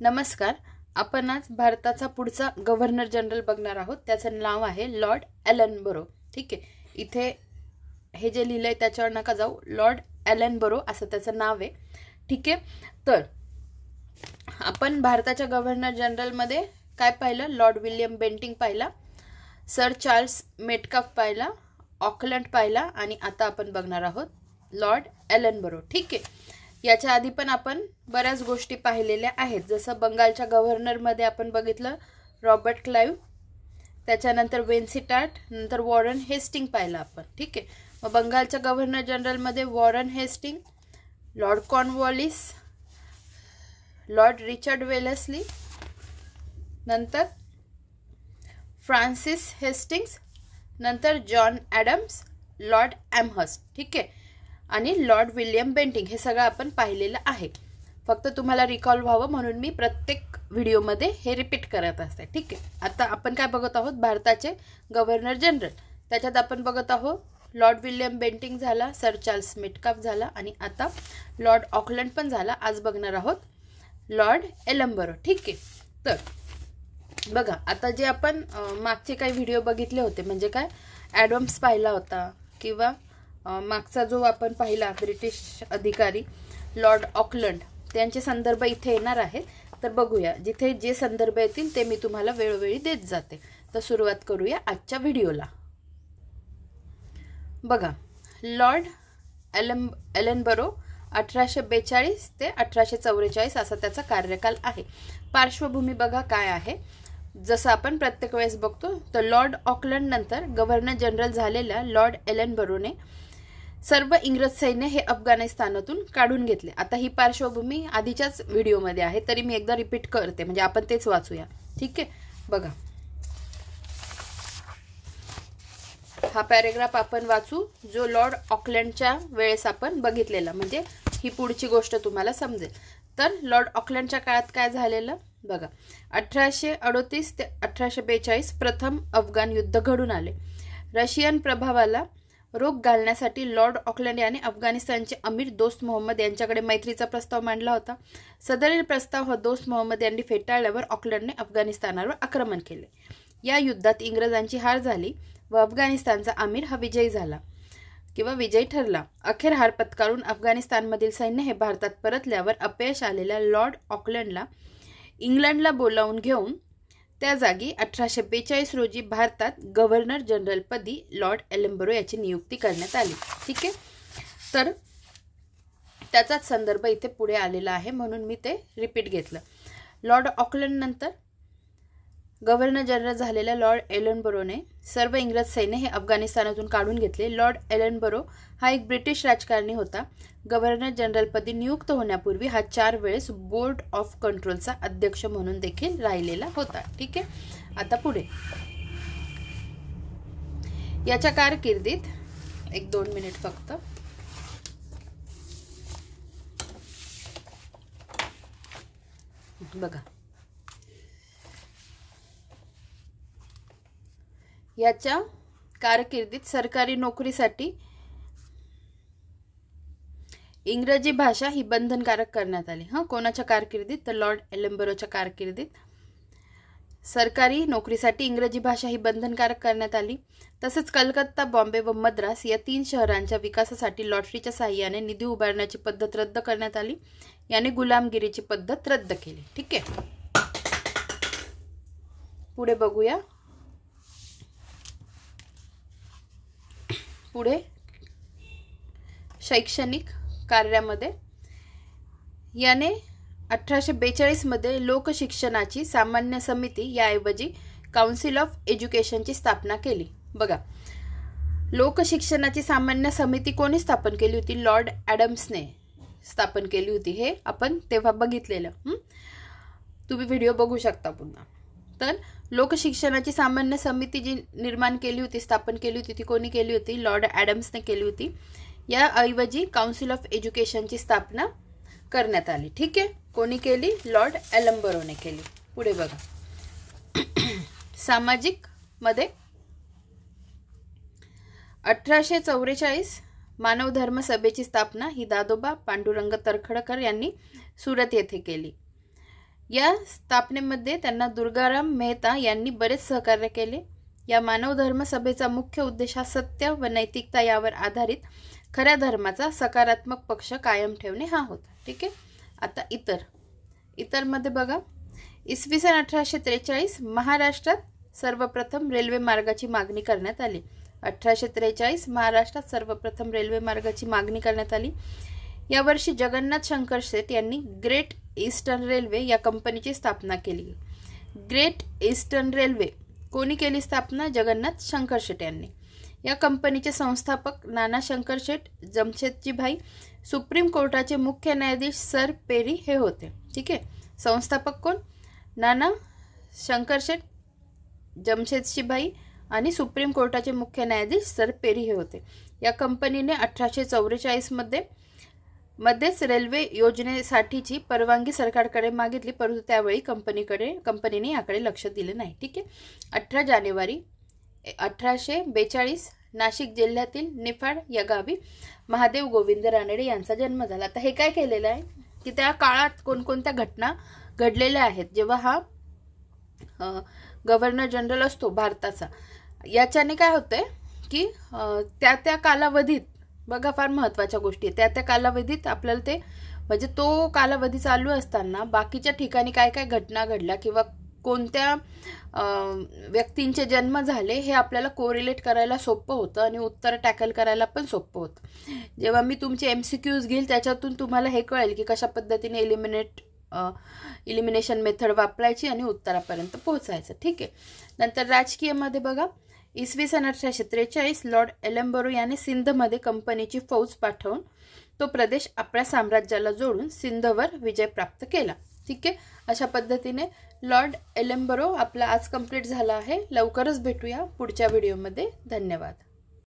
नमस्कार. आपण आज भारताचा पुढचा गव्हर्नर जनरल बघणार आहोत. त्याचं नाव आहे लॉर्ड एलनबरो. ठीक आहे, इथे हे जे लिहिलंय त्याच्यावर नका जाऊ. लॉर्ड एलनबरो असं त्याचं नाव आहे. ठीक आहे, तर आपण भारताच्या गव्हर्नर जनरलमध्ये काय पाहिलं? लॉर्ड विल्यम बेंटिंक पाहिला, सर चार्ल्स मेटकाफ पाहिला, ऑकलंड पाहिला आणि आता आपण बघणार आहोत लॉर्ड एलनबरो. ठीक आहे, याच्या आधी पण आपण बऱ्याच गोष्टी पाहिलेल्या आहेत. जसं बंगालच्या गव्हर्नरमध्ये आपण बघितलं रॉबर्ट क्लाइव्ह, त्याच्यानंतर वेन्सिटार्ट, नंतर वॉरन हेस्टिंग पाहिलं आपण. ठीक आहे, मग बंगालच्या गव्हर्नर जनरलमध्ये Warren Hasting, Lord Cornwallis, Lord Richard Wellesley, नंतर फ्रान्सिस हेस्टिंग्स, नंतर जॉन ॲडम्स, लॉर्ड ॲमहर्स्ट. ठीक आहे, आणि लॉर्ड विल्यम बेंटिंक. हे सगळं आपण पाहिलेलं आहे. फक्त तुम्हाला रिकॉल व्हावं म्हणून मी प्रत्येक व्हिडिओमध्ये हे रिपीट करत असते. ठीक आहे, आता आपण काय बघत आहोत? भारताचे गव्हर्नर जनरल. त्याच्यात आपण बघत आहोत लॉर्ड विल्यम बेंटिंक झाला, सर चार्ल्स मेटकाफ झाला आणि आता लॉर्ड ऑकलंड पण झाला. आज बघणार आहोत लॉर्ड एलनबरो. ठीक आहे, तर बघा, आता जे आपण मागचे काही व्हिडिओ बघितले होते, म्हणजे काय ॲडम्स पाहिला होता, किंवा मागचा जो आपण पाहिला ब्रिटिश अधिकारी लॉर्ड ऑकलंड, त्यांचे संदर्भ इथे येणार आहेत. तर बघूया, जिथे जे संदर्भ येतील ते मी तुम्हाला वेळोवेळी देत जाते. तर सुरुवात करूया आजच्या व्हिडिओला. बघा, लॉर्ड एलनबरो 1842 ते 1844 असा त्याचा कार्यकाल आहे. पार्श्वभूमी बघा काय आहे. जसं आपण प्रत्येक वेळेस बघतो, तर लॉर्ड ऑकलंड नंतर गव्हर्नर जनरल झालेल्या लॉर्ड एलनबरोने सर्व इंग्रज सैन्य हे अफगाणिस्तानातून काढून घेतले. आता ही पार्श्वभूमी आधीच्याच व्हिडिओमध्ये आहे, तरी मी एकदा रिपीट करते म्हणजे आपण तेच वाचूया. ठीक आहे, बघा, हा पॅरेग्राफ आपण वाचू जो लॉर्ड ऑकलंडच्या वेळेस आपण बघितलेला, म्हणजे ही पुढची गोष्ट तुम्हाला समजेल. तर लॉर्ड ऑकलंडच्या काळात काय झालेलं बघा. 1838 ते 1842 प्रथम अफगाण युद्ध घडून आले. रशियन प्रभावाला रोख घालण्यासाठी लॉर्ड ऑकलंड याने अफगाणिस्तानचे अमीर दोस्त मोहम्मद यांच्याकडे मैत्रीचा प्रस्ताव मांडला होता. सदरील प्रस्ताव दोस्त मोहम्मद यांनी फेटाळल्यावर ऑकलंडने अफगाणिस्तानावर आक्रमण केले. या युद्धात इंग्रजांची हार झाली व अफगाणिस्तानचा अमीर हा विजयी झाला किंवा विजयी ठरला. अखेर हार पत्करून अफगाणिस्तानमधील सैन्य हे भारतात परतल्यावर अपयश आलेल्या लॉर्ड ऑकलंडला इंग्लंडला बोलावून घेऊन त्या जागी 1842 रोजी भारतात गव्हर्नर जनरलपदी लॉर्ड एलनबरो याची नियुक्ती करण्यात आली. ठीक आहे, तर त्याचाच संदर्भ इथे पुढे आलेला आहे म्हणून मी ते रिपीट घेतलं. लॉर्ड ऑकलंड नंतर गव्हर्नर जनरल झालेल्या लॉर्ड एलनबरोने सर्व इंग्रज सैन्य हे अफगाणिस्तानातून काढून घेतले. लॉर्ड एलनबरो हा एक ब्रिटिश राजकारणी होता. गव्हर्नर जनरलपदी नियुक्त होण्यापूर्वी हा 4 वेळेस बोर्ड ऑफ कंट्रोलचा अध्यक्ष म्हणून देखील राहिलेला होता. ठीक आहे, आता पुढे याच्या कारकिर्दीत 1-2 मिनिट फक्त. बघा, याच्या कारकिर्दीत सरकारी नोकरीसाठी इंग्रजी भाषा ही बंधनकारक करण्यात आली. कोणाच्या कारकिर्दीत? तर लॉर्ड एलनबरोच्या कारकिर्दीत सरकारी नोकरीसाठी इंग्रजी भाषा ही बंधनकारक करण्यात आली. तसेच कलकत्ता, बॉम्बे व मद्रास या 3 शहरांच्या विकासासाठी लॉटरीच्या साहाय्याने निधी उभारण्याची पद्धत रद्द करण्यात आली. याने गुलामगिरीची पद्धत रद्द केली. ठीक आहे, पुढे बघूया. पुढे शैक्षणिक कार्यामध्ये याने 1842 मध्ये लोकशिक्षणाची सामान्य समिती याऐवजी काउन्सिल ऑफ एज्युकेशनची स्थापना केली. बघा, लोकशिक्षणाची सामान्य समिती कोणी स्थापन केली होती? लॉर्ड ॲडम्सने स्थापन केली होती. हे आपण तेव्हा बघितलेलं, तुम्ही व्हिडिओ बघू शकता पुन्हा. तर लोकशिक्षणाची सामान्य समिती जी निर्माण केली होती, स्थापन केली होती, ती कोणी केली होती? लॉर्ड ॲडम्सने केली होती. याऐवजी काउन्सिल ऑफ एज्युकेशनची स्थापना करण्यात आली. ठीक आहे, कोणी केली? लॉर्ड एलनबरोने केली. पुढे बघा, सामाजिक मध्ये 1844 मानव धर्म सभेची स्थापना ही दादोबा पांडुरंग तरखडकर यांनी सुरत येथे केली. या स्थापनेमध्ये त्यांना दुर्गाराम मेहता यांनी बरेच सहकार्य केले. या मानव धर्म सभेचा मुख्य उद्देश हा सत्य व नैतिकता यावर आधारित खऱ्या धर्माचा सकारात्मक पक्ष कायम ठेवणे हा होता. ठीक आहे. आता इतर मध्ये बघा, इसवी सन 1843 महाराष्ट्रात सर्वप्रथम रेल्वे मार्गाची मागणी करण्यात आली. 1843 महाराष्ट्रात सर्वप्रथम रेल्वे मार्गाची मागणी करण्यात आली. या वर्षी जगन्नाथ शंकर शेठ यांनी ग्रेट ईस्टर्न रेल्वे या कंपनीची स्थापना केली. ग्रेट ईस्टर्न रेल्वे कोणी केली स्थापना? जगन्नाथ शंकर शेठ यांनी. या कंपनीचे संस्थापक नाना शंकर शेठ, जमशेदजी भाई, सुप्रीम कोर्टाचे मुख्य न्यायाधीश सर पेरी हे होते. ठीक आहे. संस्थापक कोण? नाना शंकर शेठ, जमशेदजी भाई आणि सुप्रीम कोर्टाचे मुख्य न्यायाधीश सर पेरी हे होते. या कंपनीने 1844 मध्येच रेल्वे योजनेसाठीची परवानगी सरकारकडे मागितली, परंतु त्यावेळी कंपनीने याकडे लक्ष दिले नाही. ठीक आहे. 18 जानेवारी 1842 नाशिक जिल्ह्यातील निफाड या गावी महादेव गोविंद रानडे यांचा जन्म झाला. आता हे काय केलेलं आहे की त्या काळात कोणकोणत्या घटना घडलेल्या आहेत, जेव्हा हा गव्हर्नर जनरल असतो भारताचा, याच्याने काय होतंय की त्या कालावधीत बघा, फार महत्त्वाच्या गोष्टी आहेत. त्या कालावधीत आपल्याला ते म्हणजे तो कालावधी चालू असताना बाकीच्या ठिकाणी काय काय घटना घडल्या किंवा कोणत्या व्यक्तींचे जन्म झाले हे आपल्याला कोरिलेट करायला सोपं होतं आणि उत्तर टॅकल करायला पण सोपं होतं. जेव्हा मी तुमचे MCQs घेईल त्याच्यातून तुम्हाला हे कळेल की कशा पद्धतीने इलिमिनेशन मेथड वापरायची आणि उत्तरापर्यंत पोहोचायचं. ठीक आहे. नंतर राजकीयमध्ये बघा, इसवी सन 1843 लॉर्ड एलेम्बरो याने सिंधमध्ये कंपनीची फौज पाठवून तो प्रदेश आपल्या साम्राज्याला जोडून सिंधवर विजय प्राप्त केला. ठीक आहे. अशा पद्धतीने लॉर्ड एलेम्बरो आपला आज कंप्लीट झाला आहे. लवकरच भेटूया पुढच्या व्हिडिओमध्ये. धन्यवाद.